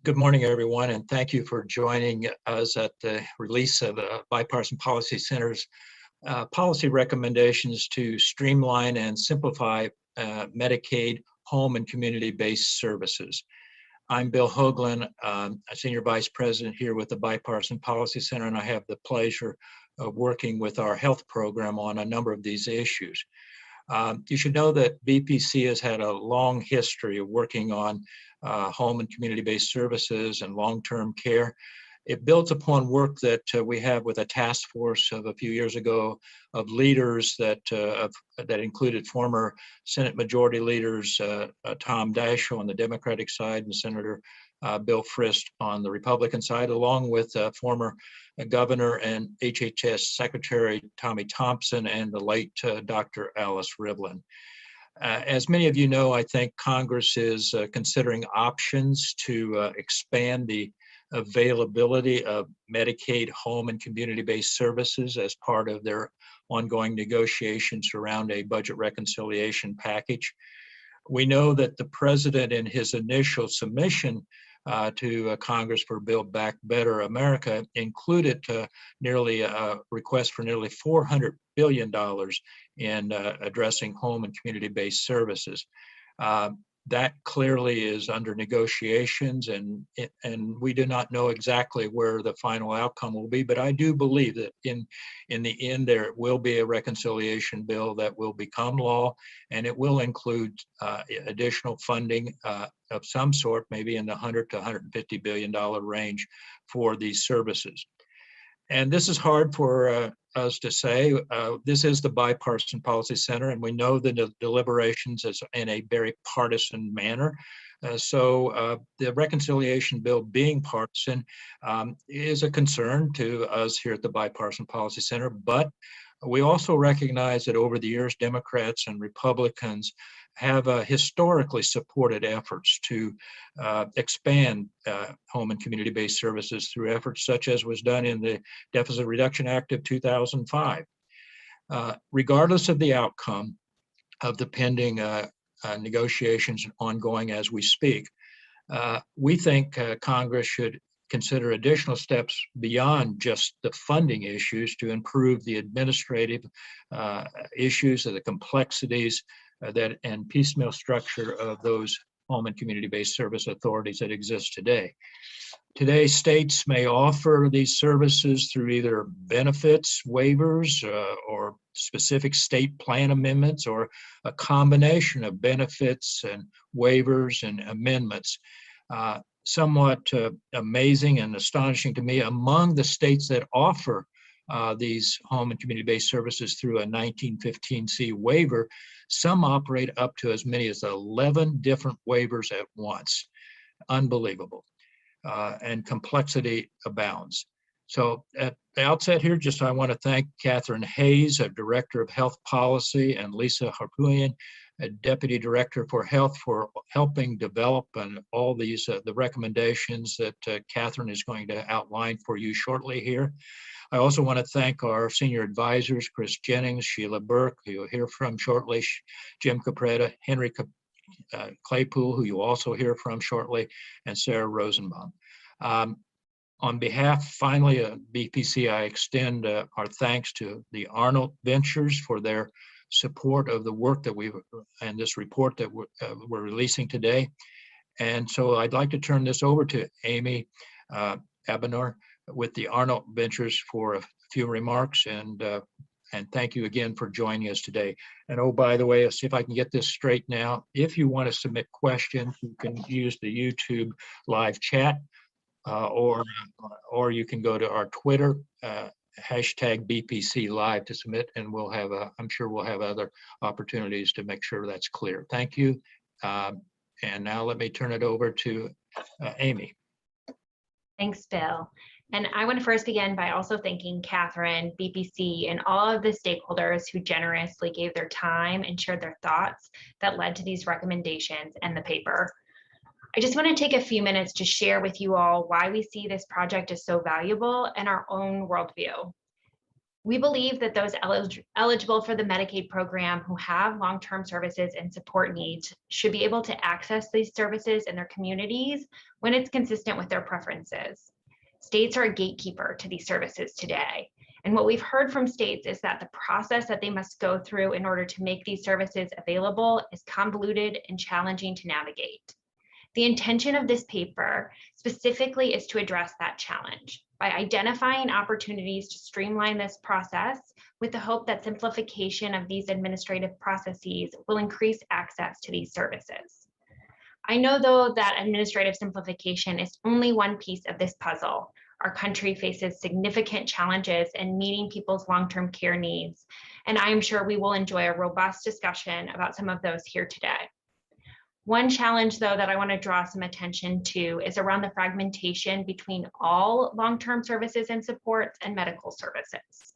Good morning, everyone, and thank you for joining us at the release of the Bipartisan Policy Center's policy recommendations to streamline and simplify Medicaid home and community-based services. I'm Bill Hoagland, a Senior Vice President here with the Bipartisan Policy Center, and I have the pleasure of working with our health program on a number of these issues. You should know that BPC has had a long history of working on home and community-based services and long-term care. It builds upon work that we have with a task force of a few years ago of leaders that included former Senate Majority Leaders Tom Daschle on the Democratic side and Senator Bill Frist on the Republican side, along with former Governor and HHS Secretary Tommy Thompson and the late Dr. Alice Rivlin. As many of you know, I think Congress is considering options to expand the availability of Medicaid home and community-based services as part of their ongoing negotiations around a budget reconciliation package. We know that the president in his initial submission to Congress for Build Back Better America included nearly a request for nearly $400 billion in addressing home and community-based services. That clearly is under negotiations, and we do not know exactly where the final outcome will be, but I do believe that in the end there will be a reconciliation bill that will become law, and it will include additional funding of some sort, maybe in the $100 to $150 billion range for these services. And this is hard for us to say. This is the Bipartisan Policy Center, and we know the deliberations is in a very partisan manner. So the reconciliation bill being partisan is a concern to us here at the Bipartisan Policy Center, but we also recognize that over the years, Democrats and Republicans have historically supported efforts to expand home and community-based services through efforts such as was done in the Deficit Reduction Act of 2005. Regardless of the outcome of the pending negotiations ongoing as we speak, we think Congress should consider additional steps beyond just the funding issues to improve the administrative issues of the complexities and piecemeal structure of those home and community-based service authorities that exist today. Today, states may offer these services through either benefits, waivers, or specific state plan amendments, or a combination of benefits and waivers and amendments. Somewhat amazing and astonishing to me, among the states that offer these home and community-based services through a 1915C waiver, some operate up to as many as 11 different waivers at once. Unbelievable. And complexity abounds. So at the outset here, I want to thank Catherine Hayes, a Director of Health Policy, and Lisa Harpoonian, a Deputy Director for Health, for helping develop all these the recommendations that Catherine is going to outline for you shortly here. I also want to thank our senior advisors, Chris Jennings, Sheila Burke, who you'll hear from shortly, Jim Capretta, Henry Claypool, who you'll also hear from shortly, and Sarah Rosenbaum. On behalf, finally, of BPC, I extend our thanks to the Arnold Ventures for their support of the work that and this report that we're releasing today. And so I'd like to turn this over to Amy Abinor with the Arnold Ventures for a few remarks, and thank you again for joining us today. And oh, by the way, let's see if I can get this straight now. If you want to submit questions, you can use the YouTube live chat, or you can go to our Twitter, hashtag BPC Live to submit, and we'll have I'm sure we'll have other opportunities to make sure that's clear. Thank you. And now let me turn it over to Amy. Thanks, Bill. And I want to first begin by also thanking Catherine, BPC, and all of the stakeholders who generously gave their time and shared their thoughts that led to these recommendations and the paper. I just want to take a few minutes to share with you all why we see this project as so valuable and our own worldview. We believe that those eligible for the Medicaid program who have long-term services and support needs should be able to access these services in their communities when it's consistent with their preferences. States are a gatekeeper to these services today. And what we've heard from states is that the process that they must go through in order to make these services available is convoluted and challenging to navigate. The intention of this paper specifically is to address that challenge by identifying opportunities to streamline this process with the hope that simplification of these administrative processes will increase access to these services. I know, though, that administrative simplification is only one piece of this puzzle. Our country faces significant challenges in meeting people's long-term care needs, and I am sure we will enjoy a robust discussion about some of those here today. One challenge, though, that I want to draw some attention to is around the fragmentation between all long-term services and supports and medical services.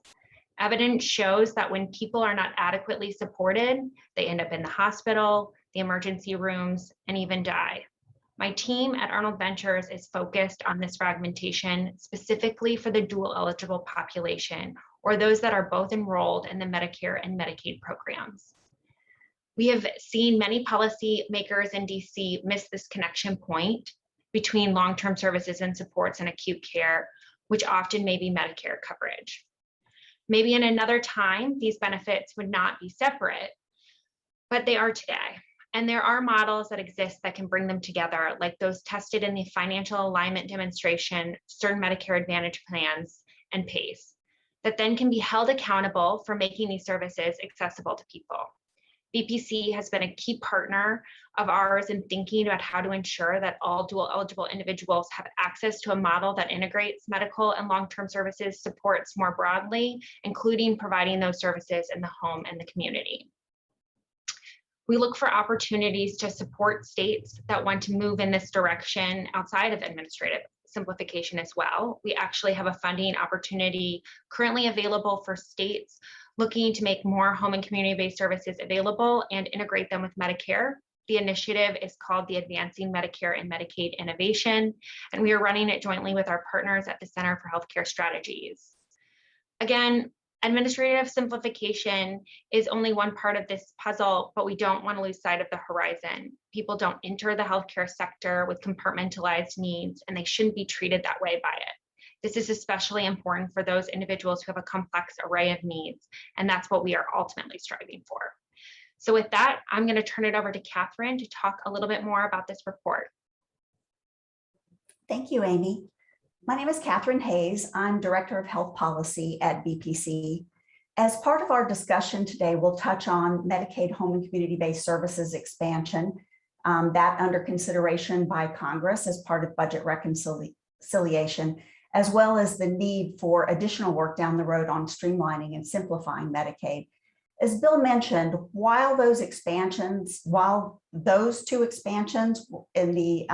Evidence shows that when people are not adequately supported, they end up in the hospital, the emergency rooms, and even die. My team at Arnold Ventures is focused on this fragmentation specifically for the dual eligible population, or those that are both enrolled in the Medicare and Medicaid programs. We have seen many policymakers in DC miss this connection point between long-term services and supports and acute care, which often may be Medicare coverage. Maybe in another time, these benefits would not be separate, but they are today. And there are models that exist that can bring them together, like those tested in the financial alignment demonstration, certain Medicare Advantage plans, and PACE, that then can be held accountable for making these services accessible to people. BPC has been a key partner of ours in thinking about how to ensure that all dual eligible individuals have access to a model that integrates medical and long-term services supports more broadly, including providing those services in the home and the community. We look for opportunities to support states that want to move in this direction outside of administrative simplification as well. We actually have a funding opportunity currently available for states looking to make more home and community-based services available and integrate them with Medicare. The initiative is called the Advancing Medicare and Medicaid Innovation, and we are running it jointly with our partners at the Center for Healthcare Strategies. Again, administrative simplification is only one part of this puzzle, but we don't want to lose sight of the horizon. People don't enter the healthcare sector with compartmentalized needs, and they shouldn't be treated that way by it. This is especially important for those individuals who have a complex array of needs, and that's what we are ultimately striving for. So with that, I'm going to turn it over to Catherine to talk a little bit more about this report. Thank you, Amy. My name is Catherine Hayes. I'm Director of Health Policy at BPC. As part of our discussion today, we'll touch on Medicaid home and community-based services expansion, that under consideration by Congress as part of budget reconciliation, as well as the need for additional work down the road on streamlining and simplifying Medicaid. As Bill mentioned, while those two expansions in the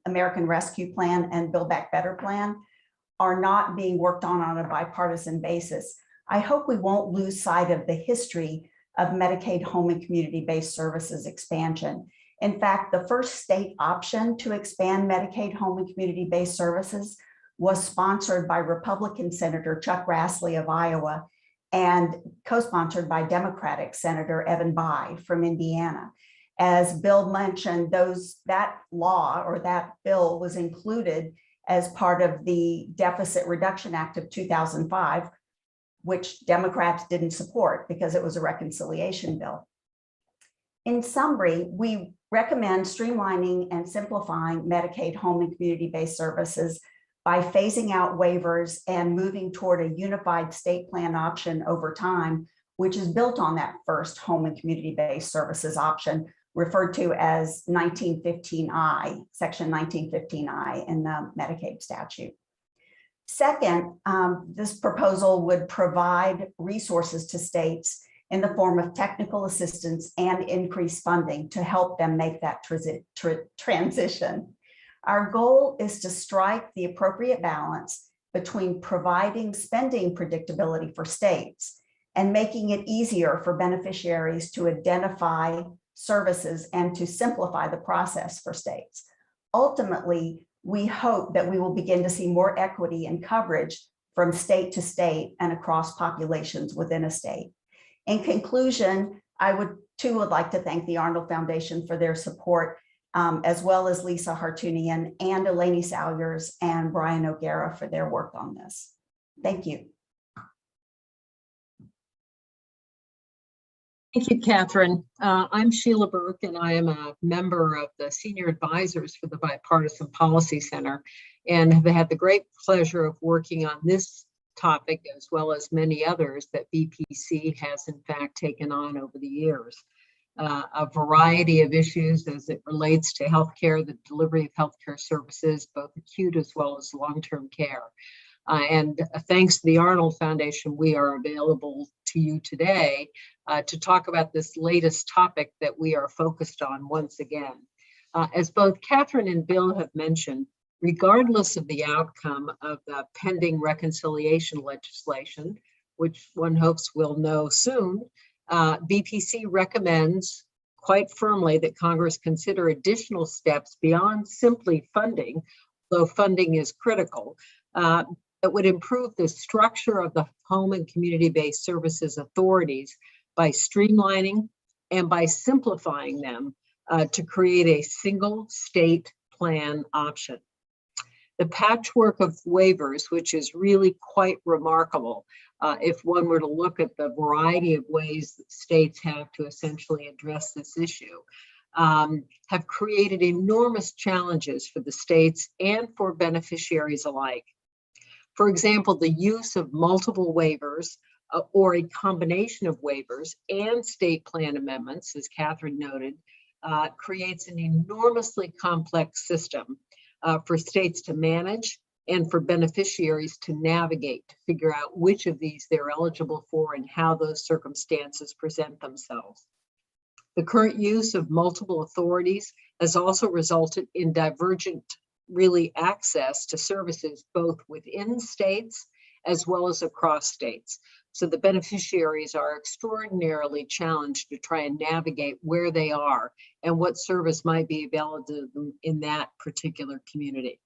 American Rescue Plan and Build Back Better plan are not being worked on a bipartisan basis, I hope we won't lose sight of the history of Medicaid home and community-based services expansion. In fact, the first state option to expand Medicaid home and community-based services was sponsored by Republican Senator Chuck Grassley of Iowa and co-sponsored by Democratic Senator Evan Bayh from Indiana. As Bill mentioned, that law or that bill was included as part of the Deficit Reduction Act of 2005, which Democrats didn't support because it was a reconciliation bill. In summary, we recommend streamlining and simplifying Medicaid home and community-based services by phasing out waivers and moving toward a unified state plan option over time, which is built on that first home and community-based services option, referred to as 1915I, Section 1915I in the Medicaid statute. Second, this proposal would provide resources to states in the form of technical assistance and increased funding to help them make that transition. Our goal is to strike the appropriate balance between providing spending predictability for states and making it easier for beneficiaries to identify services and to simplify the process for states. Ultimately, we hope that we will begin to see more equity and coverage from state to state and across populations within a state. In conclusion, I would like to thank the Arnold Foundation for their support, as well as Lisa Hartunian and Eleni Salyers and Brian O'Gara for their work on this. Thank you. Thank you, Catherine. I'm Sheila Burke, and I am a member of the Senior Advisors for the Bipartisan Policy Center, and have had the great pleasure of working on this topic as well as many others that BPC has in fact taken on over the years. A variety of issues as it relates to healthcare, the delivery of healthcare services, both acute as well as long-term care. And thanks to the Arnold Foundation, we are available to you today to talk about this latest topic that we are focused on once again. As both Catherine and Bill have mentioned, regardless of the outcome of the pending reconciliation legislation, which one hopes we'll know soon, BPC recommends quite firmly that Congress consider additional steps beyond simply funding, though funding is critical, that would improve the structure of the home and community-based services authorities by streamlining and by simplifying them to create a single state plan option. The patchwork of waivers, which is really quite remarkable, if one were to look at the variety of ways that states have to essentially address this issue, have created enormous challenges for the states and for beneficiaries alike. For example, the use of multiple waivers or a combination of waivers and state plan amendments, as Catherine noted, creates an enormously complex system for states to manage and for beneficiaries to navigate, to figure out which of these they're eligible for and how those circumstances present themselves. The current use of multiple authorities has also resulted in divergent access to services both within states as well as across states. So the beneficiaries are extraordinarily challenged to try and navigate where they are and what service might be available to them in that particular community.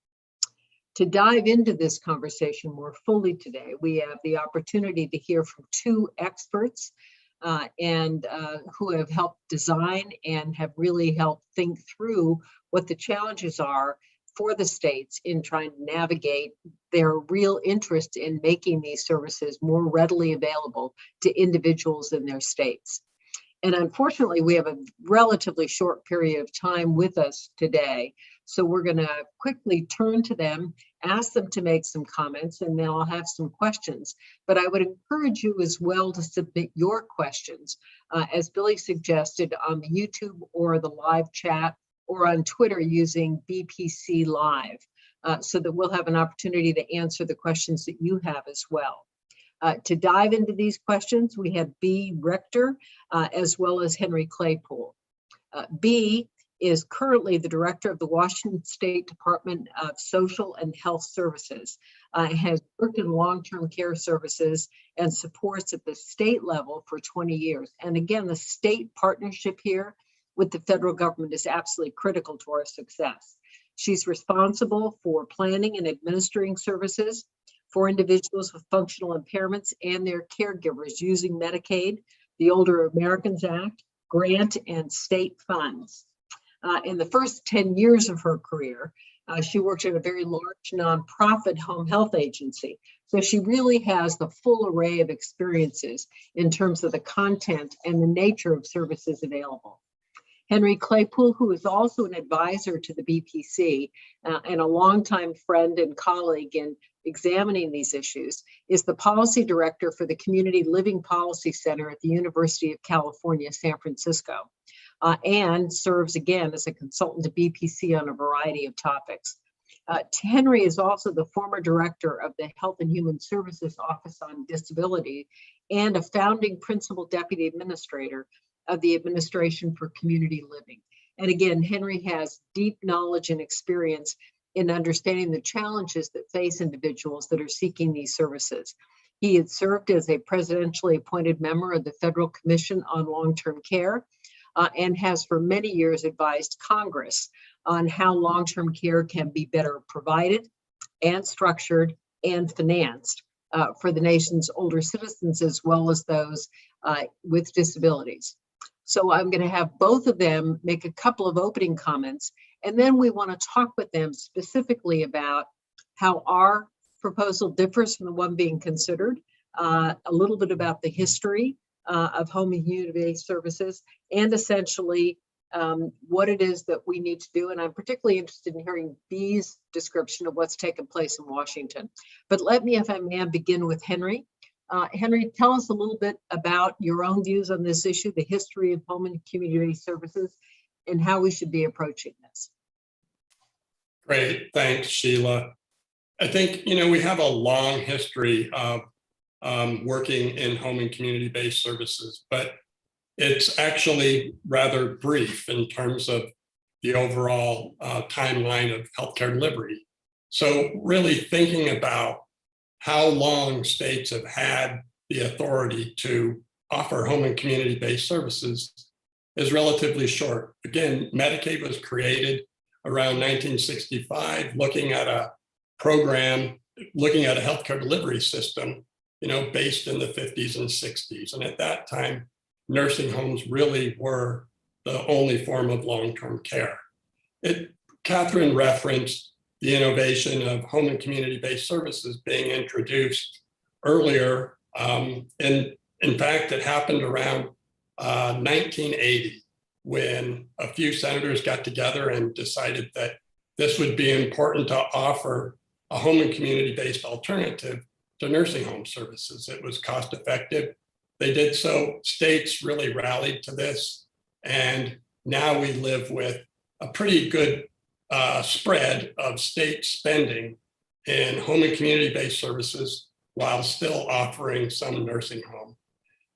To dive into this conversation more fully today, we have the opportunity to hear from two experts who have helped design and have really helped think through what the challenges are for the states in trying to navigate their real interest in making these services more readily available to individuals in their states. And unfortunately, we have a relatively short period of time with us today. So we're going to quickly turn to them, ask them to make some comments, and then I'll have some questions. But I would encourage you as well to submit your questions, as Billy suggested, on the YouTube or the live chat, or on Twitter using BPC Live, so that we'll have an opportunity to answer the questions that you have as well. To dive into these questions, we have B. Richter, as well as Henry Claypool. B is currently the director of the Washington State Department of Social and Health Services, has worked in long-term care services and supports at the state level for 20 years. And again, the state partnership here with the federal government is absolutely critical to our success. She's responsible for planning and administering services for individuals with functional impairments and their caregivers using Medicaid, the Older Americans Act, grant, and state funds. In the first 10 years of her career, she worked at a very large nonprofit home health agency. So she really has the full array of experiences in terms of the content and the nature of services available. Henry Claypool, who is also an advisor to the BPC and a longtime friend and colleague in examining these issues, is the policy director for the Community Living Policy Center at the University of California, San Francisco, and serves again as a consultant to BPC on a variety of topics. Henry is also the former director of the Health and Human Services Office on Disability and a founding principal deputy administrator of the Administration for Community Living. And again, Henry has deep knowledge and experience in understanding the challenges that face individuals that are seeking these services. He had served as a presidentially appointed member of the Federal Commission on Long-Term Care and has for many years advised Congress on how long-term care can be better provided and structured and financed for the nation's older citizens as well as those with disabilities. So I'm going to have both of them make a couple of opening comments, and then we want to talk with them specifically about how our proposal differs from the one being considered, a little bit about the history of home and community-based services, and essentially what it is that we need to do. And I'm particularly interested in hearing Bee's description of what's taken place in Washington. But let me, if I may, begin with Henry. Henry, tell us a little bit about your own views on this issue, the history of home and community-based services, and how we should be approaching this. Great, thanks, Sheila. I think, we have a long history of working in home and community-based services, but it's actually rather brief in terms of the overall timeline of healthcare delivery. So really thinking about how long states have had the authority to offer home and community-based services is relatively short. Again, Medicaid was created around 1965, looking at a program, looking at a healthcare delivery system, based in the 50s and 60s. And at that time, nursing homes really were the only form of long-term care. Catherine referenced the innovation of home and community-based services being introduced earlier. And in fact, it happened around 1980 when a few senators got together and decided that this would be important to offer a home and community-based alternative to nursing home services. It was cost effective. They did so. States really rallied to this. And now we live with a pretty good spread of state spending in home and community-based services while still offering some nursing home.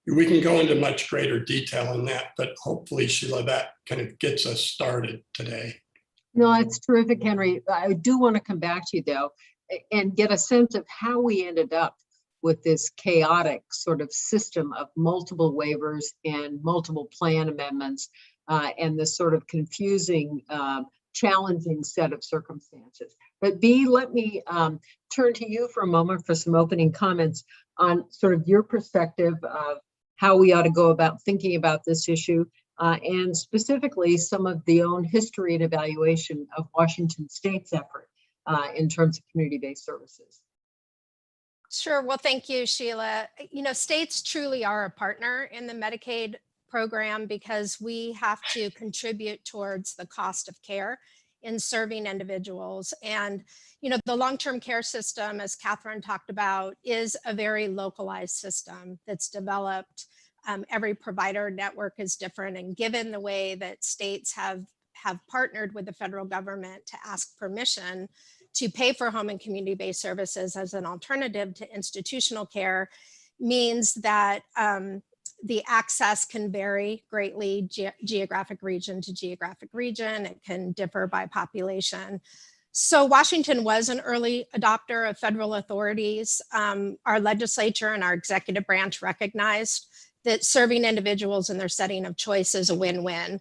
We can go into much greater detail on that, but hopefully, Sheila, that kind of gets us started today. No, it's terrific, Henry. I do want to come back to you, though, and get a sense of how we ended up with this chaotic sort of system of multiple waivers and multiple plan amendments and this sort of confusing, challenging set of circumstances. But Bea, let me turn to you for a moment for some opening comments on sort of your perspective of how we ought to go about thinking about this issue and specifically some of the own history and evaluation of Washington State's effort in terms of community-based services. Sure. Well, thank you, Sheila. States truly are a partner in the Medicaid program because we have to contribute towards the cost of care in serving individuals. And, the long-term care system, as Catherine talked about, is a very localized system that's developed. Every provider network is different. And given the way that states have partnered with the federal government to ask permission to pay for home and community-based services as an alternative to institutional care means that the access can vary greatly geographic region to geographic region. It can differ by population. So Washington was an early adopter of federal authorities. Our legislature and our executive branch recognized that serving individuals in their setting of choice is a win-win.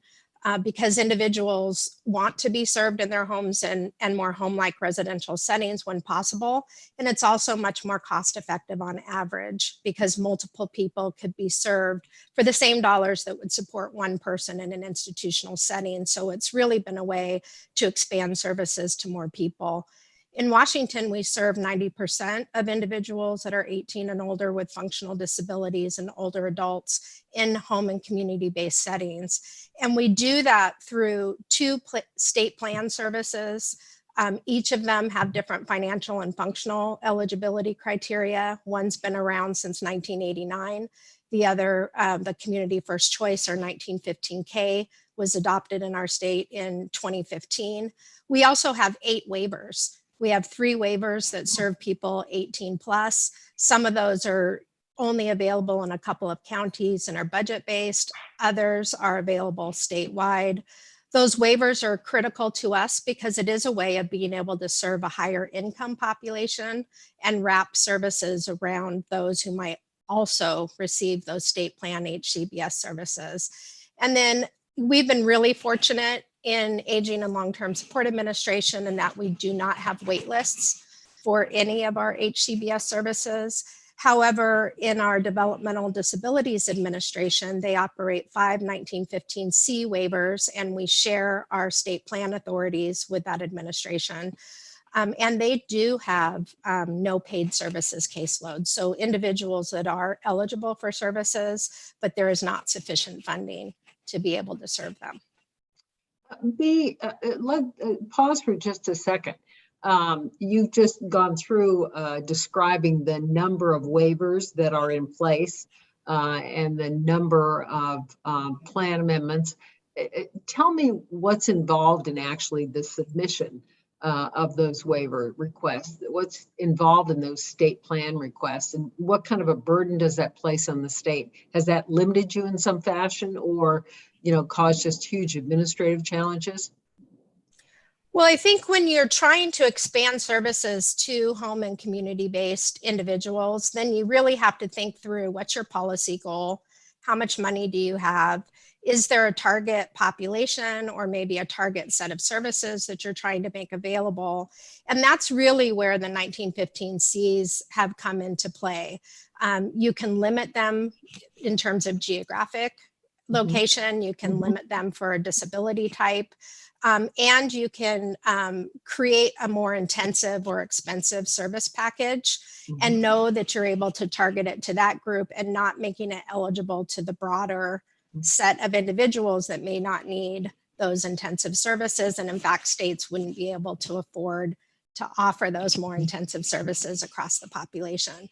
Because individuals want to be served in their homes and more home-like residential settings when possible. And it's also much more cost-effective on average because multiple people could be served for the same dollars that would support one person in an institutional setting. So it's really been a way to expand services to more people. In Washington, we serve 90% of individuals that are 18 and older with functional disabilities and older adults in home and community-based settings. And we do that through two state plan services. Each of them have different financial and functional eligibility criteria. One's been around since 1989. The other, the Community First Choice, or 1915K, was adopted in our state in 2015. We also have 8 waivers. We have 3 waivers that serve people 18 plus. Some of those are only available in a couple of counties and are budget-based. Others are available statewide. Those waivers are critical to us because it is a way of being able to serve a higher income population and wrap services around those who might also receive those state plan HCBS services. And then we've been really fortunate in Aging and Long-Term Support Administration in that we do not have wait lists for any of our HCBS services. However, in our Developmental Disabilities Administration, they operate 5 1915C waivers, and we share our state plan authorities with that administration. And they do have no paid services caseload. So individuals that are eligible for services, but there is not sufficient funding to be able to serve them. Pause for just a second. You've just gone through describing the number of waivers that are in place and the number of plan amendments. Tell me what's involved in actually the submission of those waiver requests. What's involved in those state plan requests, and what kind of a burden does that place on the state? Has that limited you in some fashion, or caused just huge administrative challenges? Well, I think when you're trying to expand services to home and community-based individuals, then you really have to think through what's your policy goal, how much money do you have, is there a target population or maybe a target set of services that you're trying to make available? And that's really where the 1915Cs have come into play. You can limit them in terms of geographic location, you can limit them for a disability type. And you can create a more intensive or expensive service package and know that you're able to target it to that group and not making it eligible to the broader set of individuals that may not need those intensive services. And in fact, states wouldn't be able to afford to offer those more intensive services across the population.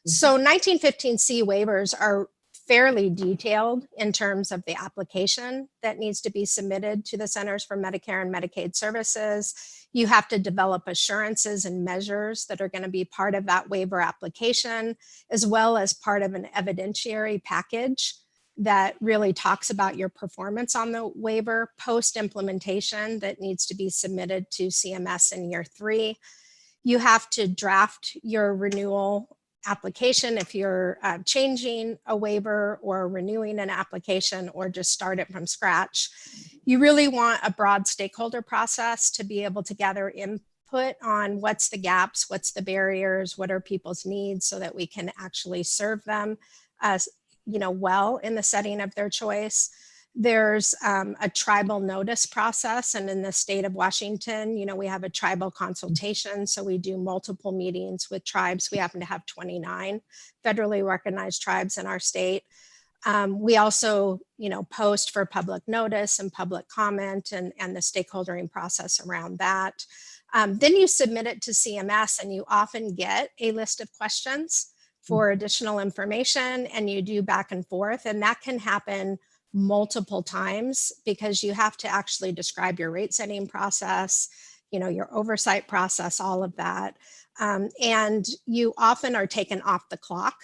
So 1915C waivers are fairly detailed in terms of the application that needs to be submitted to the Centers for Medicare and Medicaid Services. You have to develop assurances and measures that are going to be part of that waiver application, as well as part of an evidentiary package that really talks about your performance on the waiver post-implementation that needs to be submitted to CMS in year 3. You have to draft your renewal application if you're changing a waiver or renewing an application or just start it from scratch. You really want a broad stakeholder process to be able to gather input on what's the gaps, what's the barriers, what are people's needs, so that we can actually serve them well in the setting of their choice. There's a tribal notice process, and in the state of Washington, we have a tribal consultation. So we do multiple meetings with tribes. We happen to have 29 federally recognized tribes in our state. We also, post for public notice and public comment and the stakeholdering process around that. Then you submit it to CMS, and you often get a list of questions for additional information, and you do back and forth, and that can happen multiple times because you have to actually describe your rate setting process, your oversight process, all of that. And you often are taken off the clock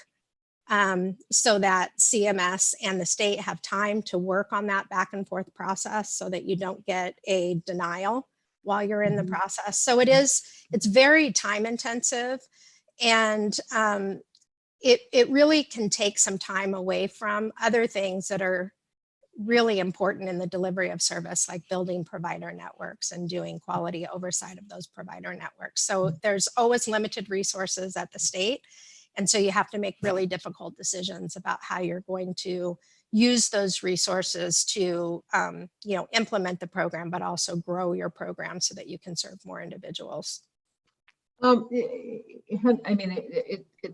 so that CMS and the state have time to work on that back and forth process so that you don't get a denial while you're in the process. So it's very time intensive, and it really can take some time away from other things that are really important in the delivery of service, like building provider networks and doing quality oversight of those provider networks. So there's always limited resources at the state. And so you have to make really difficult decisions about how you're going to use those resources to implement the program, but also grow your program so that you can serve more individuals. It's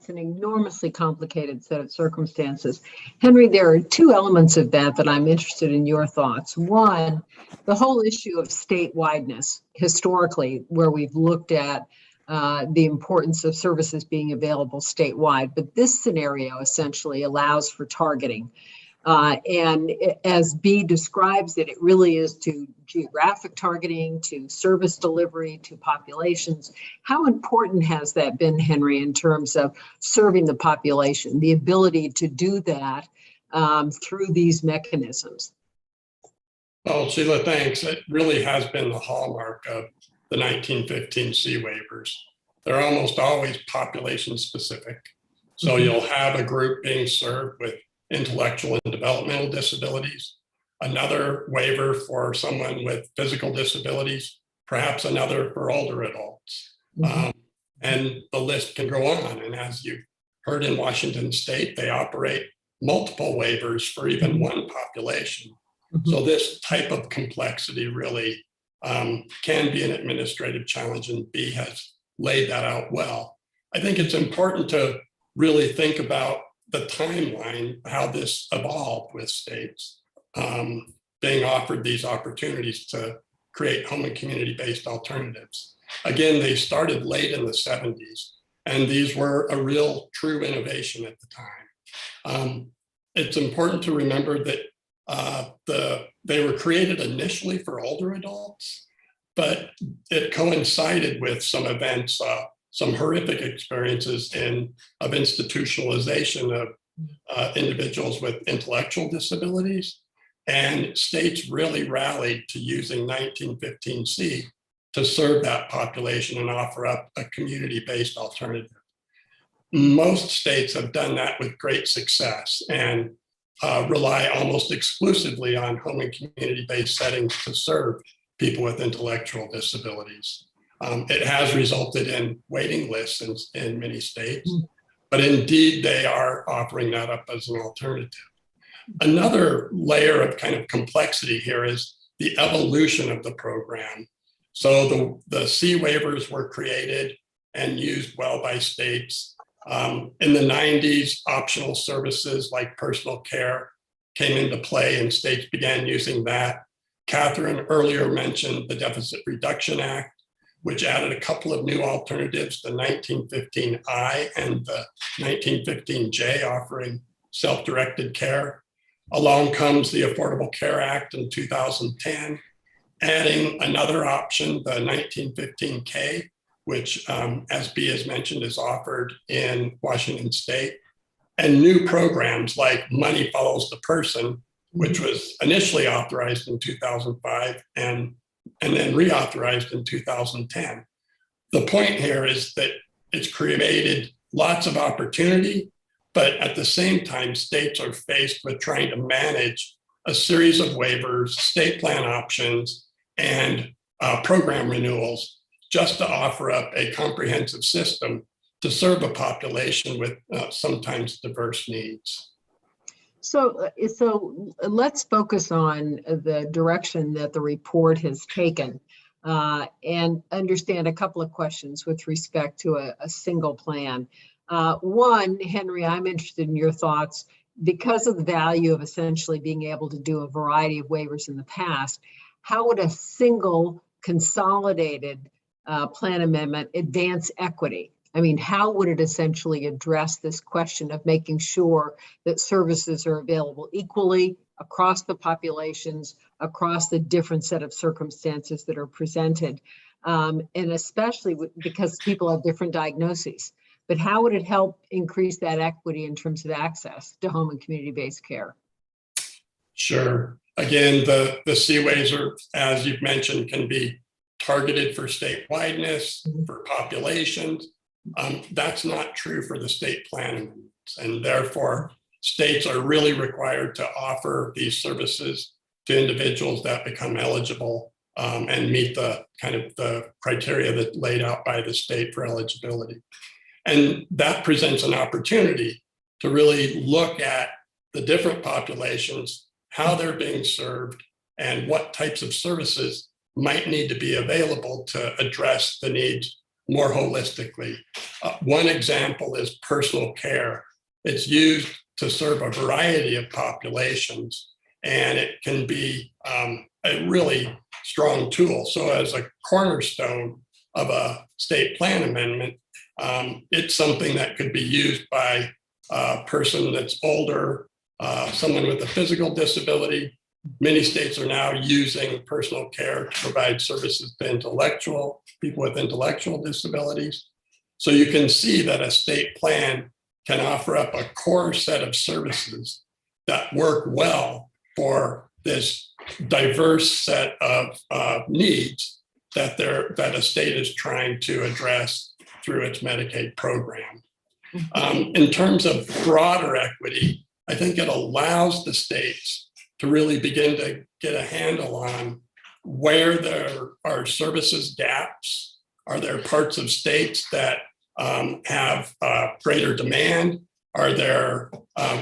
an enormously complicated set of circumstances. Henry, there are two elements of that I'm interested in your thoughts. One, the whole issue of statewide-ness historically, where we've looked at the importance of services being available statewide, but this scenario essentially allows for targeting. And as B describes it, it really is to geographic targeting, to service delivery, to populations. How important has that been, Henry, in terms of serving the population, the ability to do that through these mechanisms? Well, Sheila, thanks. It really has been the hallmark of the 1915C waivers. They're almost always population specific. So you'll have a group being served with intellectual and developmental disabilities, another waiver for someone with physical disabilities, perhaps another for older adults. And the list can go on. And as you heard in Washington State, they operate multiple waivers for even one population. So this type of complexity really can be an administrative challenge, and B has laid that out well. I think it's important to really think about the timeline, how this evolved with states being offered these opportunities to create home and community-based alternatives. Again, they started late in the 70s, and these were a real true innovation at the time. It's important to remember that they were created initially for older adults, but it coincided with some events, some horrific experiences of institutionalization of individuals with intellectual disabilities. And states really rallied to using 1915C to serve that population and offer up a community-based alternative. Most states have done that with great success and rely almost exclusively on home and community-based settings to serve people with intellectual disabilities. It has resulted in waiting lists in many states, but indeed they are offering that up as an alternative. Another layer of kind of complexity here is the evolution of the program. So the C waivers were created and used well by states. In the 90s, optional services like personal care came into play and states began using that. Catherine earlier mentioned the Deficit Reduction Act, which added a couple of new alternatives, the 1915I and the 1915J, offering self-directed care. Along comes the Affordable Care Act in 2010, adding another option, the 1915K, which, as B has mentioned, is offered in Washington State, and new programs like Money Follows the Person, which was initially authorized in 2005 and then reauthorized in 2010. The point here is that it's created lots of opportunity, but at the same time, states are faced with trying to manage a series of waivers, state plan options, and program renewals just to offer up a comprehensive system to serve a population with sometimes diverse needs. So let's focus on the direction that the report has taken and understand a couple of questions with respect to a single plan. One, Henry, I'm interested in your thoughts. Because of the value of essentially being able to do a variety of waivers in the past, how would a single consolidated plan amendment advance equity? I mean, how would it essentially address this question of making sure that services are available equally across the populations, across the different set of circumstances that are presented, and especially because people have different diagnoses? But how would it help increase that equity in terms of access to home and community-based care? Sure. Again, the C-ways are, as you've mentioned, can be targeted for statewide-ness, for populations. That's not true for the state plan amendments, and therefore states are really required to offer these services to individuals that become eligible and meet the kind of the criteria that laid out by the state for eligibility. And that presents an opportunity to really look at the different populations, how they're being served, and what types of services might need to be available to address the needs more holistically. One example is personal care. It's used to serve a variety of populations, and it can be a really strong tool. So as a cornerstone of a state plan amendment, it's something that could be used by a person that's older, someone with a physical disability. Many states are now using personal care to provide services to people with intellectual disabilities. So you can see that a state plan can offer up a core set of services that work well for this diverse set of needs that a state is trying to address through its Medicaid program. In terms of broader equity, I think it allows the states to really begin to get a handle on where there are services gaps. Are there parts of states that have greater demand? Are there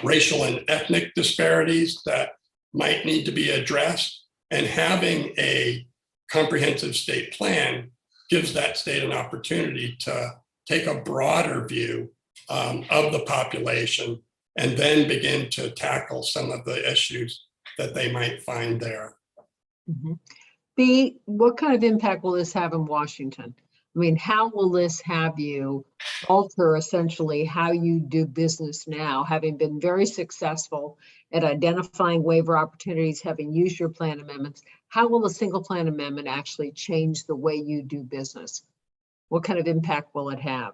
racial and ethnic disparities that might need to be addressed? And having a comprehensive state plan gives that state an opportunity to take a broader view of the population and then begin to tackle some of the issues that they might find there. Mm-hmm. What kind of impact will this have in Washington? I mean, how will this have you alter essentially how you do business now, having been very successful at identifying waiver opportunities, having used your plan amendments? How will a single plan amendment actually change the way you do business? What kind of impact will it have?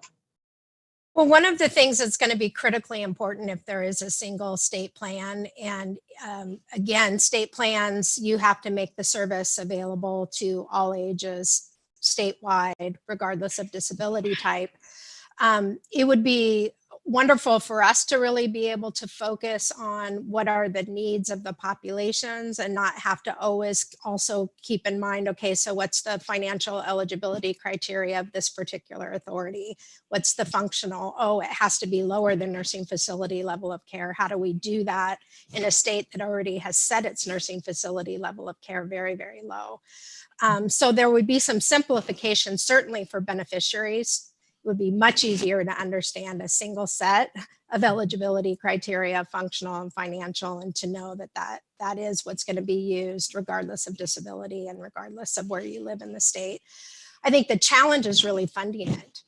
Well, one of the things that's going to be critically important if there is a single state plan, and again, state plans, you have to make the service available to all ages statewide, regardless of disability type. It would be wonderful for us to really be able to focus on what are the needs of the populations and not have to always also keep in mind, okay, so what's the financial eligibility criteria of this particular authority? What's the functional? Oh, it has to be lower than nursing facility level of care. How do we do that in a state that already has set its nursing facility level of care very, very low? So there would be some simplification, certainly for beneficiaries. It would be much easier to understand a single set of eligibility criteria, functional and financial, and to know that that is what's going to be used regardless of disability and regardless of where you live in the state. I think the challenge is really funding it.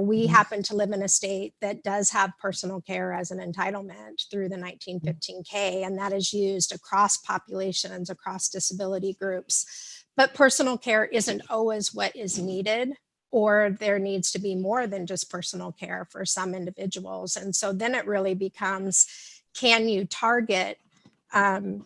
We happen to live in a state that does have personal care as an entitlement through the 1915K, and that is used across populations, across disability groups. But personal care isn't always what is needed, or there needs to be more than just personal care for some individuals. And so then it really becomes, can you target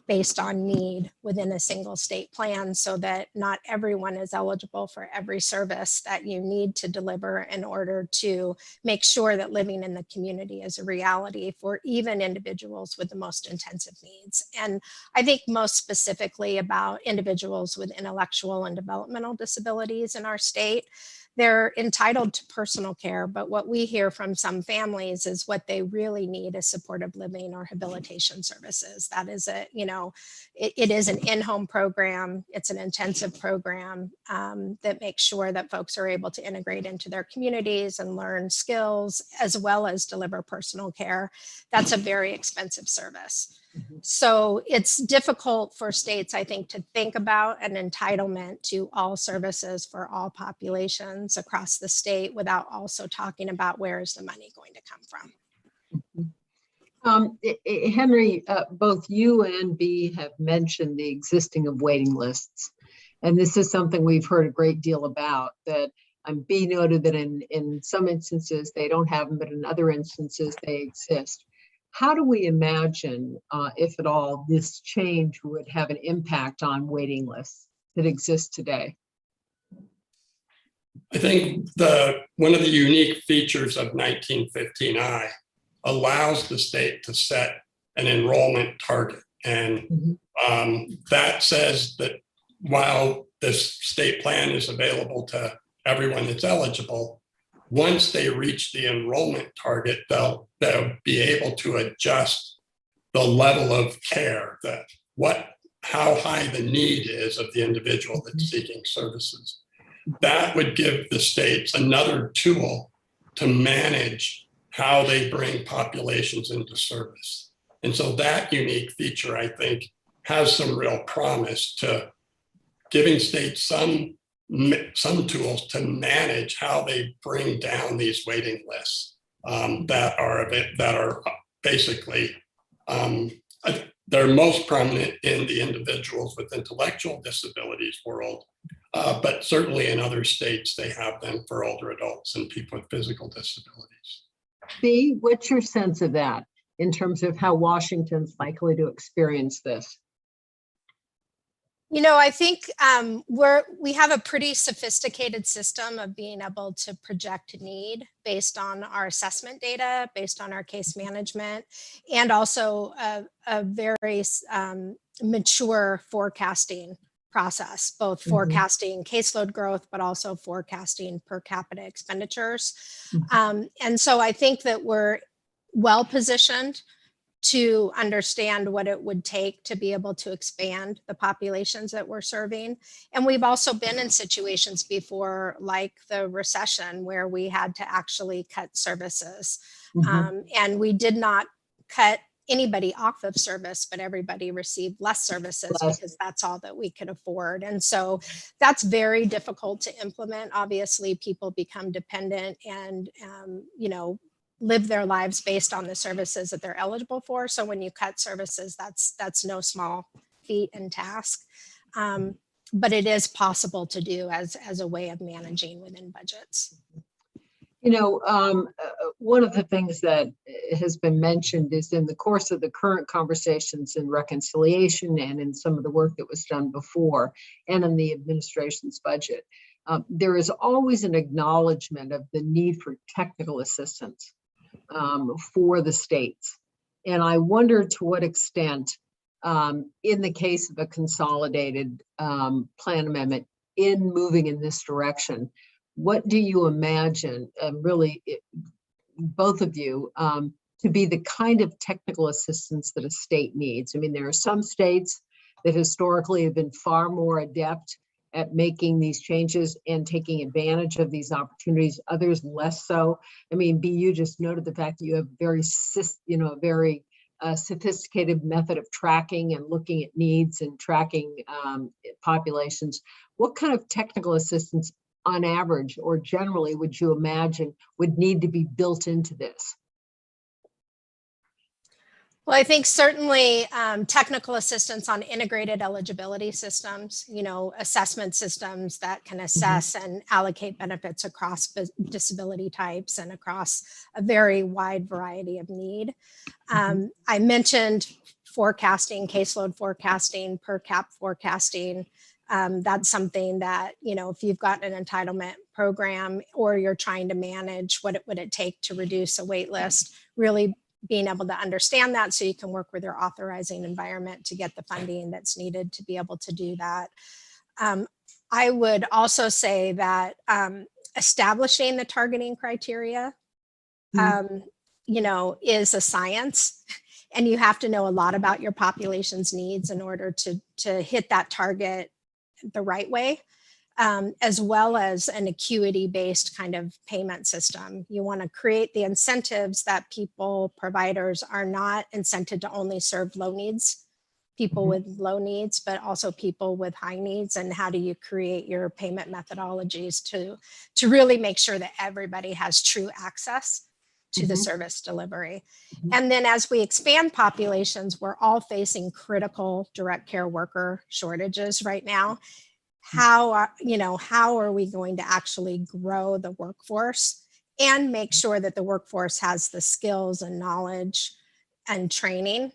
based on need within a single state plan so that not everyone is eligible for every service that you need to deliver in order to make sure that living in the community is a reality for even individuals with the most intensive needs. And I think most specifically about individuals with intellectual and developmental disabilities in our state. They're entitled to personal care, but what we hear from some families is what they really need is supportive living or rehabilitation services. That is it is an in-home program. It's an intensive program that makes sure that folks are able to integrate into their communities and learn skills as well as deliver personal care. That's a very expensive service. So it's difficult for states, I think, to think about an entitlement to all services for all populations across the state without also talking about where is the money going to come from. Henry, both you and Bea have mentioned the existing of waiting lists. And this is something we've heard a great deal about, that Bea noted that in some instances they don't have them, but in other instances they exist. How do we imagine, if at all, this change would have an impact on waiting lists that exist today? I think one of the unique features of 1915I allows the state to set an enrollment target. And that says that while this state plan is available to everyone that's eligible, once they reach the enrollment target, they'll be able to adjust the level of care, how high the need is of the individual that's seeking services. That would give the states another tool to manage how they bring populations into service. And so that unique feature, I think, has some real promise to giving states some tools to manage how they bring down these waiting lists that are basically they're most prominent in the individuals with intellectual disabilities world, but certainly in other states they have them for older adults and people with physical disabilities. Bea, what's your sense of that in terms of how Washington's likely to experience this? I think we have a pretty sophisticated system of being able to project need based on our assessment data, based on our case management, and also a very mature forecasting process, both forecasting caseload growth, but also forecasting per capita expenditures. And so I think that we're well positioned to understand what it would take to be able to expand the populations that we're serving. And we've also been in situations before, like the recession, where we had to actually cut services. And we did not cut anybody off of service, but everybody received less services because that's all that we could afford. And so that's very difficult to implement. Obviously, people become dependent and, live their lives based on the services that they're eligible for. So when you cut services, that's no small feat and task. But it is possible to do as a way of managing within budgets. One of the things that has been mentioned is in the course of the current conversations in reconciliation and in some of the work that was done before and in the administration's budget, there is always an acknowledgement of the need for technical assistance for the states. And I wonder to what extent, in the case of a consolidated plan amendment, in moving in this direction, what do you imagine, both of you, to be the kind of technical assistance that a state needs? I mean, there are some states that historically have been far more adept at making these changes and taking advantage of these opportunities, others less so. I mean, you just noted the fact that you have very sophisticated method of tracking and looking at needs and tracking populations. What kind of technical assistance on average or generally would you imagine would need to be built into this? Well, I think certainly technical assistance on integrated eligibility systems, assessment systems that can assess and allocate benefits across disability types and across a very wide variety of need. I mentioned forecasting, caseload forecasting, per cap forecasting. That's something that, if you've got an entitlement program or you're trying to manage what would it take to reduce a wait list, really being able to understand that so you can work with your authorizing environment to get the funding that's needed to be able to do that. I would also say that establishing the targeting criteria, is a science, and you have to know a lot about your population's needs in order to hit that target the right way. As well as an acuity-based kind of payment system. You want to create the incentives that providers are not incented to only serve low needs, people with low needs, but also people with high needs. And how do you create your payment methodologies to really make sure that everybody has true access to the service delivery? And then as we expand populations, we're all facing critical direct care worker shortages right now. How are we going to actually grow the workforce and make sure that the workforce has the skills and knowledge and training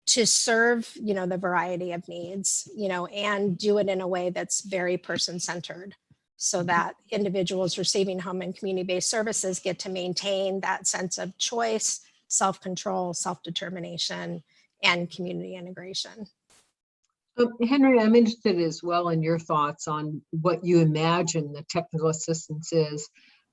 to serve, the variety of needs, and do it in a way that's very person-centered so that individuals receiving home and community-based services get to maintain that sense of choice, self-control, self-determination, and community integration. Henry, I'm interested as well in your thoughts on what you imagine the technical assistance is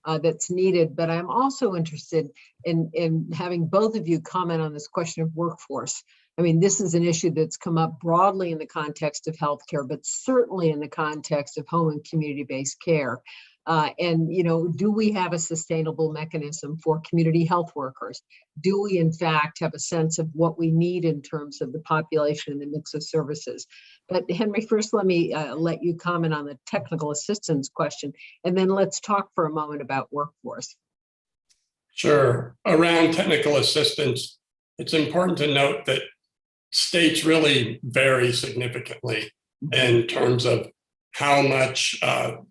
that's needed, but I'm also interested in having both of you comment on this question of workforce. I mean, this is an issue that's come up broadly in the context of healthcare, but certainly in the context of home and community-based care. Do we have a sustainable mechanism for community health workers? Do we, in fact, have a sense of what we need in terms of the population and the mix of services? But Henry, first, let me let you comment on the technical assistance question, and then let's talk for a moment about workforce. Sure. Around technical assistance, it's important to note that states really vary significantly in terms of how much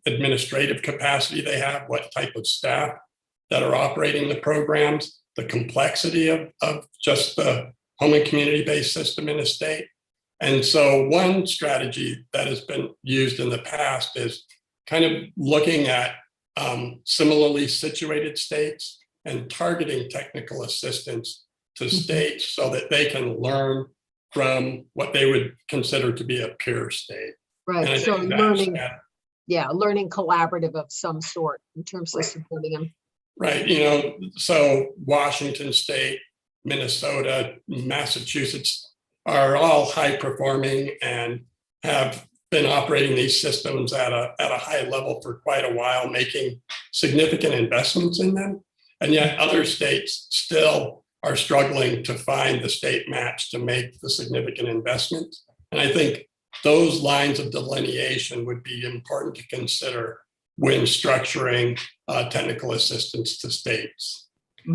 administrative capacity they have, what type of staff that are operating the programs, the complexity of just the home and community-based system in a state. And so one strategy that has been used in the past is kind of looking at similarly situated states and targeting technical assistance to states so that they can learn from what they would consider to be a peer state. And I Right, so think that's learning, at yeah, learning collaborative of some sort in terms of Right. supporting them. Right, you know, so Washington State, Minnesota, Massachusetts are all high performing and have been operating these systems at a high level for quite a while, making significant investments in them. And yet other states still are struggling to find the state match to make the significant investments. And I think those lines of delineation would be important to consider when structuring technical assistance to states.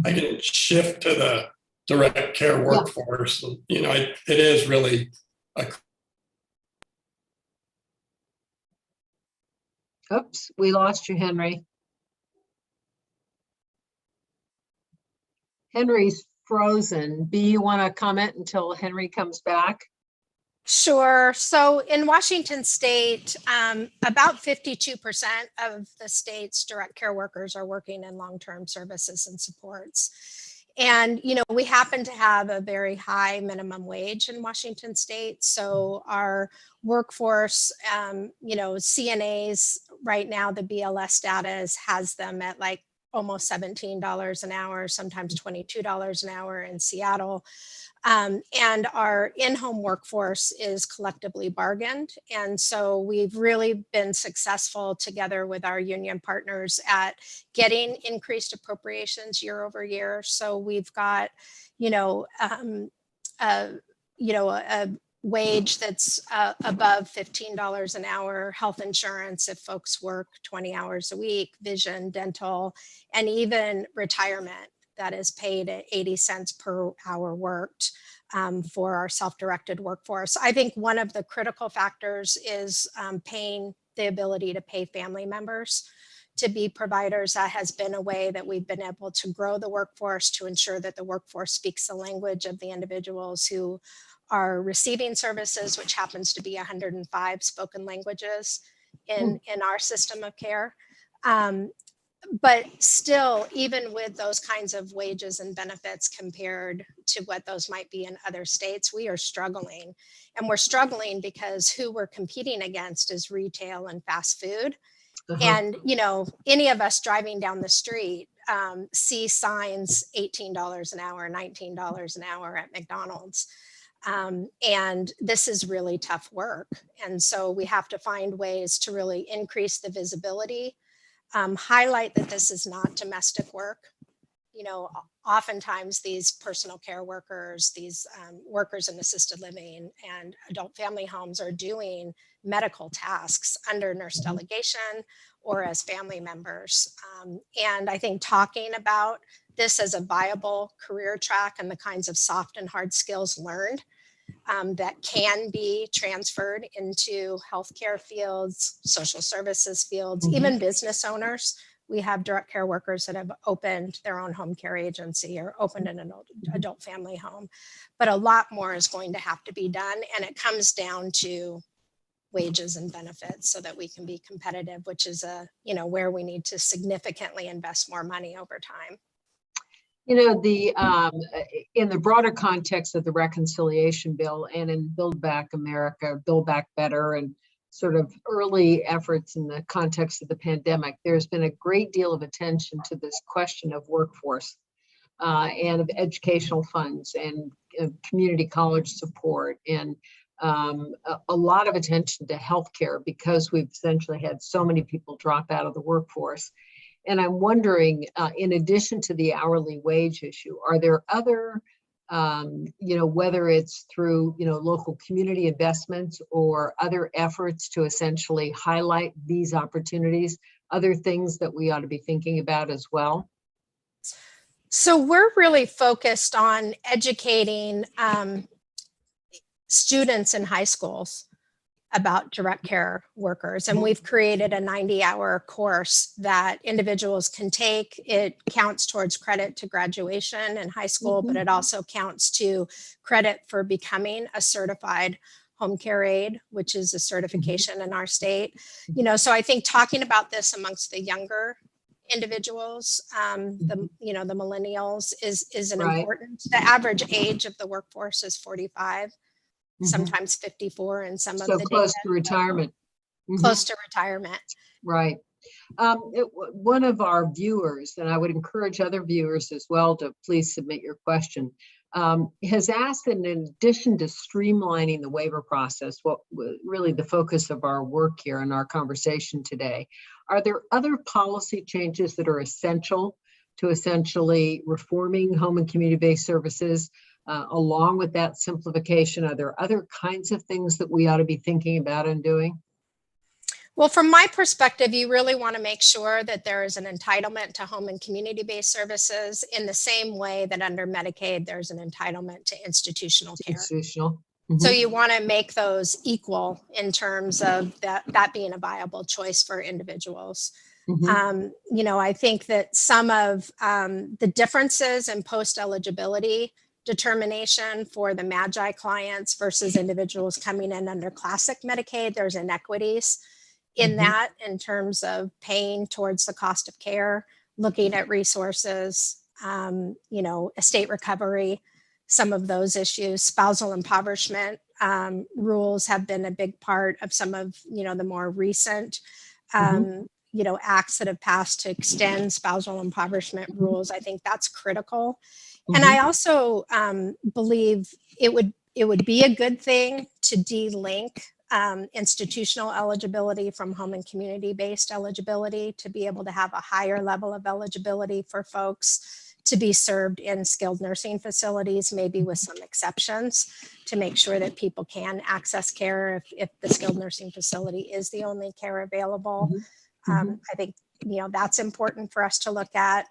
I can shift to the direct care workforce. And, you know, it is really a Oops, we lost you, Henry. Henry's frozen. B, you want to comment until Henry comes back? Sure. So in Washington State, about 52% of the state's direct care workers are working in long-term services and supports. And, you know, we happen to have a very high minimum wage in Washington State. So our workforce, you know, CNAs right now, the BLS data has them at like almost $17 an hour, sometimes $22 an hour in Seattle. And our in-home workforce is collectively bargained. And so we've really been successful together with our union partners at getting increased appropriations year over year. So we've got, a wage that's above $15 an hour, health insurance if folks work 20 hours a week, vision, dental, and even retirement that is paid at 80 cents per hour worked for our self-directed workforce. I think one of the critical factors is paying the ability to pay family members to be providers. That has been a way that we've been able to grow the workforce to ensure that the workforce speaks the language of the individuals who are receiving services, which happens to be 105 spoken languages in our system of care. But still, even with those kinds of wages and benefits compared to what those might be in other states, we are struggling. And we're struggling because who we're competing against is retail and fast food. And, you know, any of us driving down the street see signs $18 an hour, $19 an hour at McDonald's. And this is really tough work. And so we have to find ways to really increase the visibility, highlight that this is not domestic work. You know, oftentimes these personal care workers, these workers in assisted living and adult family homes are doing medical tasks under nurse delegation or as family members. And I think talking about this as a viable career track and the kinds of soft and hard skills learned that can be transferred into healthcare fields, social services fields, even business owners. We have direct care workers that have opened their own home care agency or opened an adult family home. But a lot more is going to have to be done. And it comes down to wages and benefits so that we can be competitive, which is where we need to significantly invest more money over time. You know, in the broader context of the reconciliation bill and in Build Back America, Build Back Better, and sort of early efforts in the context of the pandemic, there's been a great deal of attention to this question of workforce and of educational funds and community college support, and a lot of attention to healthcare because we've essentially had so many people drop out of the workforce. And I'm wondering, in addition to the hourly wage issue, are there other, whether it's through, local community investments or other efforts to essentially highlight these opportunities, other things that we ought to be thinking about as well? So we're really focused on educating students in high schools about direct care workers. And we've created a 90-hour course that individuals can take. It counts towards credit to graduation in high school, but it also counts to credit for becoming a certified home care aide, which is a certification in our state. So I think talking about this amongst the younger individuals, the millennials is an important. The average age of the workforce is 45. Sometimes 54 and some of the close to retirement. close to retirement. Right. One of our viewers, and I would encourage other viewers as well to please submit your question, has asked that in addition to streamlining the waiver process, what really the focus of our work here in our conversation today, are there other policy changes that are essential to essentially reforming home and community-based services? Along with that simplification, are there other kinds of things that we ought to be thinking about and doing? Well, from my perspective, you really want to make sure that there is an entitlement to home and community-based services in the same way that under Medicaid, there's an entitlement to institutional care. Institutional. So you want to make those equal in terms of that being a viable choice for individuals. I think that some of the differences in post-eligibility determination for the MAGI clients versus individuals coming in under classic Medicaid, there's inequities in that in terms of paying towards the cost of care, looking at resources, estate recovery, some of those issues. Spousal impoverishment rules have been a big part of some of the more recent acts that have passed to extend spousal impoverishment rules. I think that's critical. And I also believe it would be a good thing to de-link institutional eligibility from home and community-based eligibility, to be able to have a higher level of eligibility for folks to be served in skilled nursing facilities, maybe with some exceptions, to make sure that people can access care if the skilled nursing facility is the only care available. I think, that's important for us to look at.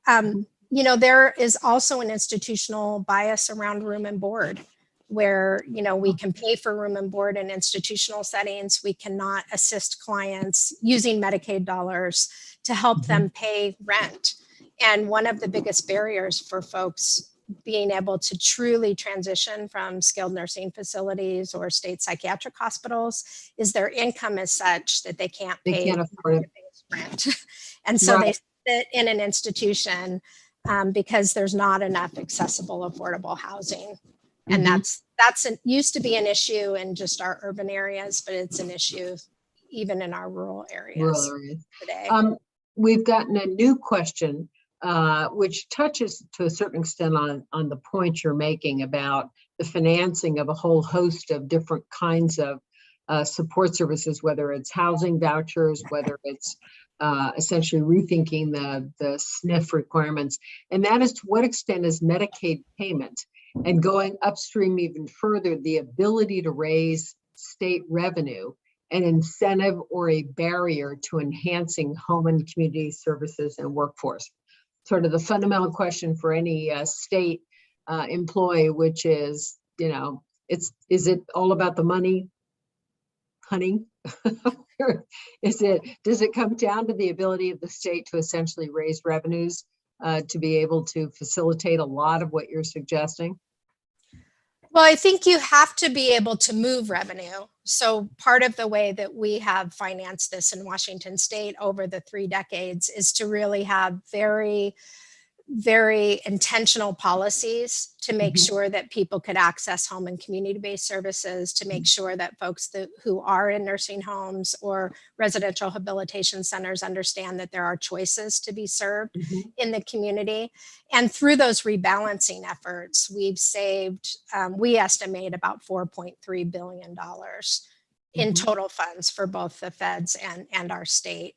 There is also an institutional bias around room and board, where, we can pay for room and board in institutional settings. We cannot assist clients using Medicaid dollars to help them pay rent. And one of the biggest barriers for folks being able to truly transition from skilled nursing facilities or state psychiatric hospitals is their income is such that they can't afford rent. And so they sit in an institution because there's not enough accessible, affordable housing. And used to be an issue in just our urban areas, but it's an issue even in our rural areas today. We've gotten a new question, which touches to a certain extent on the point you're making about the financing of a whole host of different kinds of support services, whether it's housing vouchers, whether it's essentially rethinking the SNF requirements. And that is, to what extent is Medicaid payment and going upstream even further, the ability to raise state revenue, an incentive or a barrier to enhancing home and community services and workforce? Sort of the fundamental question for any state employee, which is, is it all about the money, honey? Does it come down to the ability of the state to essentially raise revenues to be able to facilitate a lot of what you're suggesting? Well, I think you have to be able to move revenue. So part of the way that we have financed this in Washington State over the 3 decades is to really have very, very intentional policies to make sure that people could access home and community-based services, to make sure that folks who are in nursing homes or residential rehabilitation centers understand that there are choices to be served in the community. And through those rebalancing efforts, we've saved, we estimate about $4.3 billion in total funds for both the feds and our state.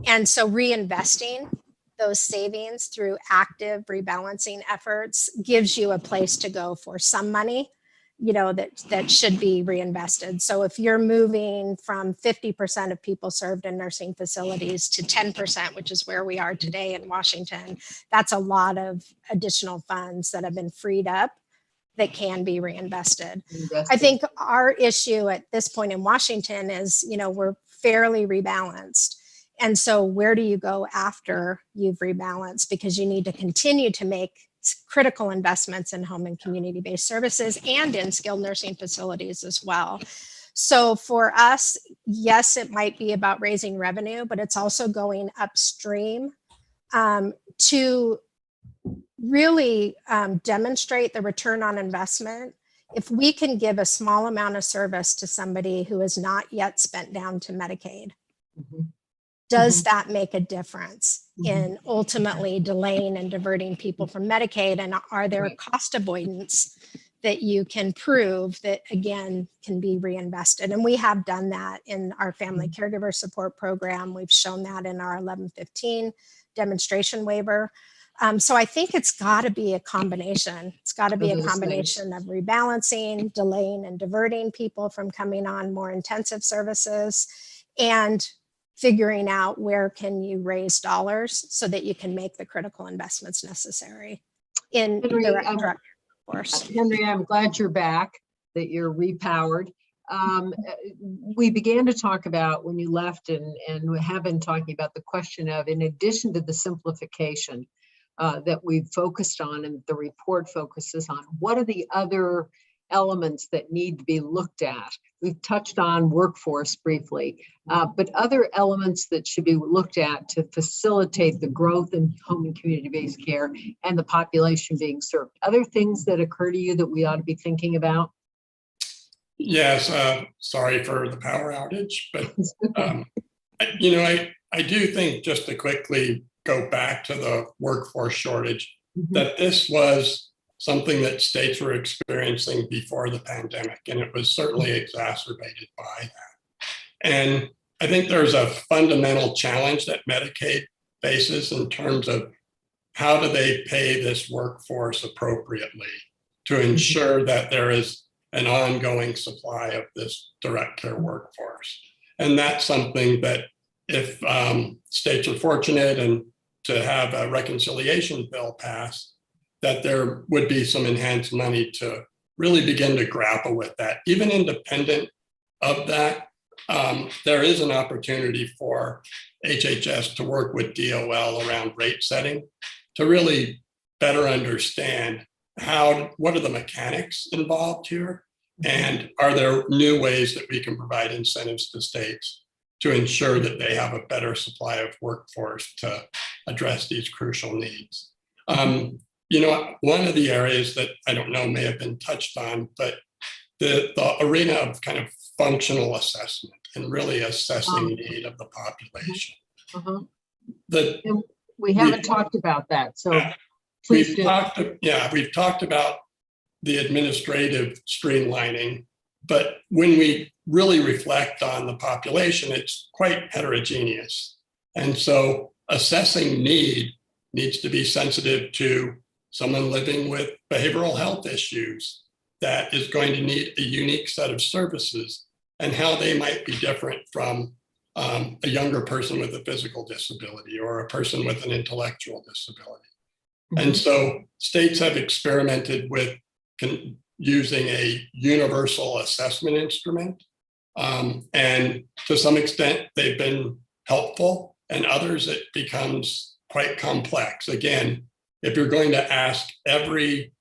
And so reinvesting those savings through active rebalancing efforts gives you a place to go for some money, that should be reinvested. So if you're moving from 50% of people served in nursing facilities to 10%, which is where we are today in Washington, that's a lot of additional funds that have been freed up that can be reinvested. I think our issue at this point in Washington is, we're fairly rebalanced. And so where do you go after you've rebalanced? Because you need to continue to make critical investments in home and community-based services and in skilled nursing facilities as well. So for us, yes, it might be about raising revenue, but it's also going upstream to really demonstrate the return on investment If we can give a small amount of service to somebody who is not yet spent down to Medicaid, Mhm. does that make a difference Mhm. in ultimately delaying and diverting people from Medicaid? And are there Right. cost avoidance that you can prove that, again, can be reinvested? And we have done that in our family caregiver support program. We've shown that in our 1115 demonstration waiver. So I think it's got to be a combination. It's got to be Of a those things. combination of rebalancing, delaying and diverting people from coming on more intensive services, and figuring out where can you raise dollars so that you can make the critical investments necessary in Henry, direct workforce. Henry, I'm glad you're back, that you're repowered. We began to talk about when you left, and we have been talking about the question of, in addition to the simplification that we've focused on and the report focuses on, what are the other elements that need to be looked at? We've touched on workforce briefly, but other elements that should be looked at to facilitate the growth in home and community-based care and the population being served. Other things that occur to you that we ought to be thinking about? Yes, sorry for the power outage, but I do think, just to quickly go back to the workforce shortage, that this was something that states were experiencing before the pandemic, and it was certainly exacerbated by that. And I think there's a fundamental challenge that Medicaid faces in terms of how do they pay this workforce appropriately to ensure that there is an ongoing supply of this direct care workforce. And that's something that, if states are fortunate and to have a reconciliation bill passed, that there would be some enhanced money to really begin to grapple with that. Even independent of that, there is an opportunity for HHS to work with DOL around rate setting to really better understand what are the mechanics involved here, and are there new ways that we can provide incentives to states to ensure that they have a better supply of workforce to address these crucial needs. One of the areas that I don't know may have been touched on, but the arena of kind of functional assessment and really assessing need of the population. We haven't talked about that, so please do. We've talked about the administrative streamlining, but when we really reflect on the population, it's quite heterogeneous. And so assessing need needs to be sensitive to someone living with behavioral health issues that is going to need a unique set of services, and how they might be different from a younger person with a physical disability or a person with an intellectual disability. And so states have experimented with using a universal assessment instrument. And to some extent, they've been helpful, and others it becomes quite complex. Again, if you're going to ask every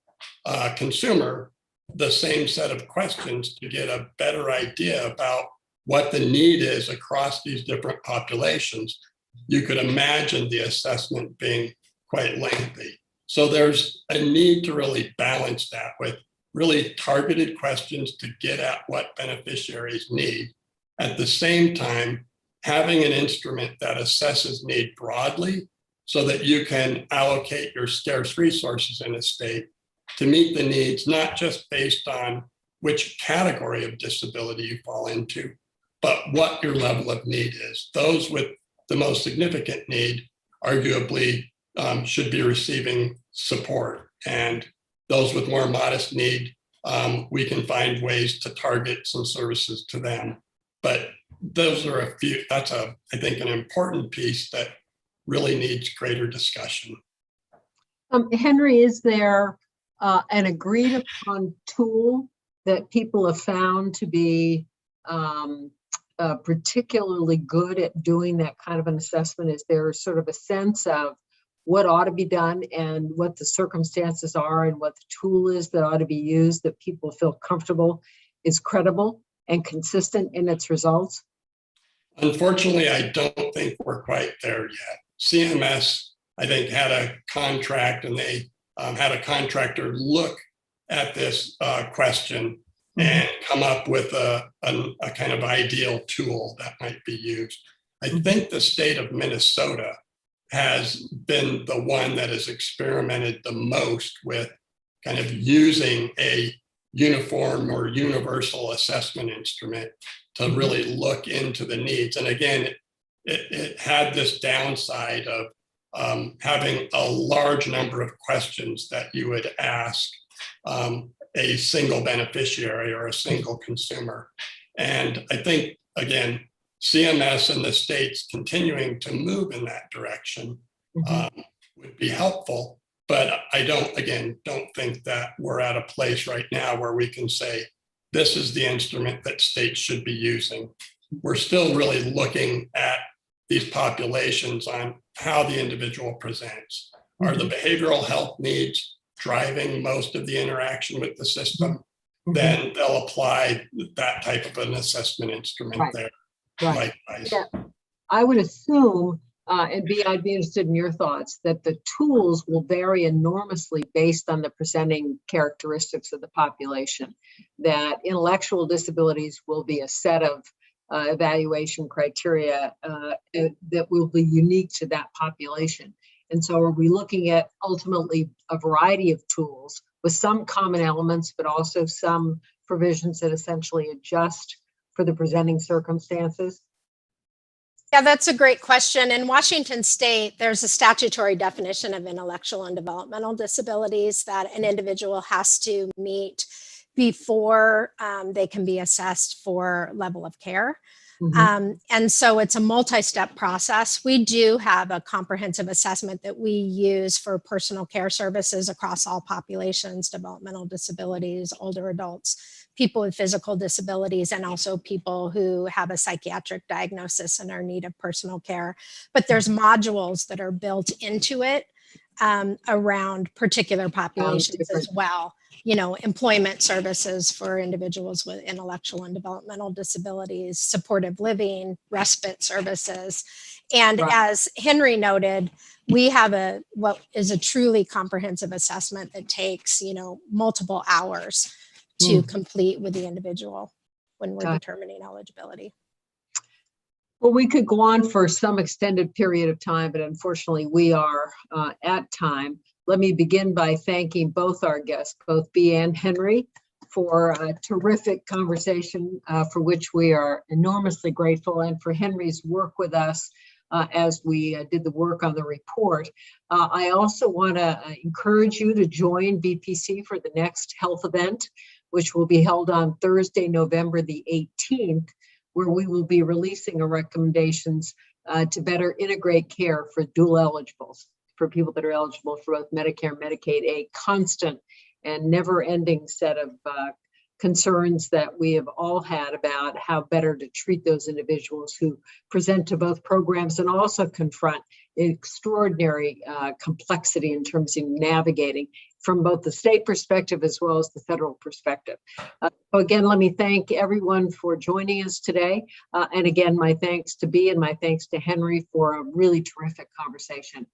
consumer the same set of questions to get a better idea about what the need is across these different populations, you could imagine the assessment being quite lengthy. So there's a need to really balance that with really targeted questions to get at what beneficiaries need. At the same time, having an instrument that assesses need broadly so that you can allocate your scarce resources in a state to meet the needs, not just based on which category of disability you fall into, but what your level of need is. Those with the most significant need arguably should be receiving support, and those with more modest need, we can find ways to target some services to them. But those are a few, that's I think an important piece that really needs greater discussion. Henry, is there an agreed upon tool that people have found to be particularly good at doing that kind of an assessment? Is there sort of a sense of what ought to be done and what the circumstances are and what the tool is that ought to be used that people feel comfortable is credible and consistent in its results? Unfortunately, I don't think we're quite there yet. CMS, I think, had a contract, and they had a contractor look at this question and come up with a kind of ideal tool that might be used. I think the state of Minnesota has been the one that has experimented the most with kind of using a uniform or universal assessment instrument to really look into the needs. And again, it had this downside of having a large number of questions that you would ask a single beneficiary or a single consumer. And I think, again, CMS and the states continuing to move in that direction would be helpful. But I don't think that we're at a place right now where we can say, this is the instrument that states should be using. We're still really looking at these populations on how the individual presents. Are the behavioral health needs driving most of the interaction with the system? Then they'll apply that type of an assessment instrument there. Right. Likewise. Yeah. I would assume, I'd be interested in your thoughts, that the tools will vary enormously based on the presenting characteristics of the population, that intellectual disabilities will be a set of evaluation criteria that will be unique to that population. And so are we looking at ultimately a variety of tools with some common elements, but also some provisions that essentially adjust for the presenting circumstances? Yeah, that's a great question. In Washington State, there's a statutory definition of intellectual and developmental disabilities that an individual has to meet before they can be assessed for level of care. And so it's a multi-step process. We do have a comprehensive assessment that we use for personal care services across all populations, developmental disabilities, older adults, people with physical disabilities, and also people who have a psychiatric diagnosis and are in need of personal care. But there's modules that are built into it around particular populations as well. You know, employment services for individuals with intellectual and developmental disabilities, supportive living, respite services. And as Henry noted, we have what is a truly comprehensive assessment that takes, multiple hours to complete with the individual when we're determining eligibility. Well, we could go on for some extended period of time, but unfortunately we are at time. Let me begin by thanking both our guests, both Bea and Henry, for a terrific conversation for which we are enormously grateful, and for Henry's work with us as we did the work on the report. I also want to encourage you to join BPC for the next health event, which will be held on Thursday, November the 18th, where we will be releasing our recommendations to better integrate care for dual eligibles, for people that are eligible for both Medicare and Medicaid, a constant and never-ending set of concerns that we have all had about how better to treat those individuals who present to both programs and also confront extraordinary complexity in terms of navigating from both the state perspective as well as the federal perspective. So again, let me thank everyone for joining us today. And again, my thanks to Bea and my thanks to Henry for a really terrific conversation.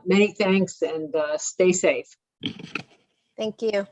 Many thanks, and stay safe. Thank you.